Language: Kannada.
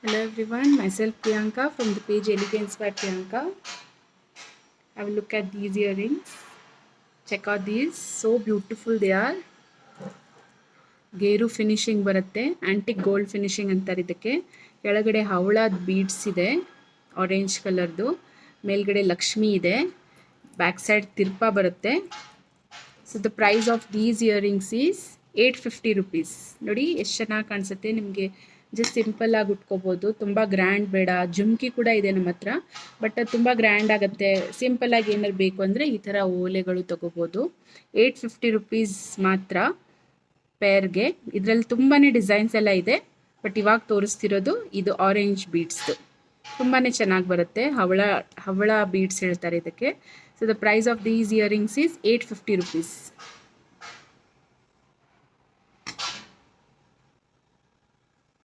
Hello everyone, myself Priyanka from the page Elegance by Priyanka. Have a look at these earrings. Check out these, so beautiful they are. ಗೇರು ಫಿನಿಶಿಂಗ್ ಬರುತ್ತೆ, ಆಂಟಿಕ್ ಗೋಲ್ಡ್ ಫಿನಿಶಿಂಗ್ ಅಂತಾರೆ ಇದಕ್ಕೆ. ಕೆಳಗಡೆ ಹವಳದ ಬೀಡ್ಸ್ ಇದೆ, ಆರೆಂಜ್ ಕಲರ್ದು. ಮೇಲ್ಗಡೆ ಲಕ್ಷ್ಮಿ ಇದೆ, ಬ್ಯಾಕ್ ಸೈಡ್ ತಿರ್ಪಾ ಬರುತ್ತೆ. So the price of these earrings is 850 rupees. ನೋಡಿ ಎಷ್ಟು ಚೆನ್ನಾಗಿ ಕಾಣಿಸುತ್ತೆ. ನಿಮಗೆ ಜಸ್ಟ್ ಸಿಂಪಲ್ ಆಗಿ ಉಟ್ಕೋಬೋದು, ತುಂಬ ಗ್ರ್ಯಾಂಡ್ ಬೇಡ. ಜುಮ್ಕಿ ಕೂಡ ಇದೆ ನಮ್ಮ ಹತ್ರ, ಬಟ್ ಅದು ತುಂಬ ಗ್ರ್ಯಾಂಡ್ ಆಗುತ್ತೆ. ಸಿಂಪಲ್ ಆಗಿ ಏನಾರು ಬೇಕು ಅಂದರೆ ಈ ಥರ ಓಲೆಗಳು ತೊಗೋಬೋದು. 850 rupees ಮಾತ್ರ ಪೇರ್ಗೆ. ಇದರಲ್ಲಿ ತುಂಬಾ ಡಿಸೈನ್ಸ್ ಎಲ್ಲ ಇದೆ, ಬಟ್ ಇವಾಗ ತೋರಿಸ್ತಿರೋದು ಇದು ಆರೆಂಜ್ ಬೀಡ್ಸ್ದು. ತುಂಬಾ ಚೆನ್ನಾಗಿ ಬರುತ್ತೆ. ಹವಳ ಬೀಡ್ಸ್ ಹೇಳ್ತಾರೆ ಇದಕ್ಕೆ. So the price of these earrings is 850 rupees.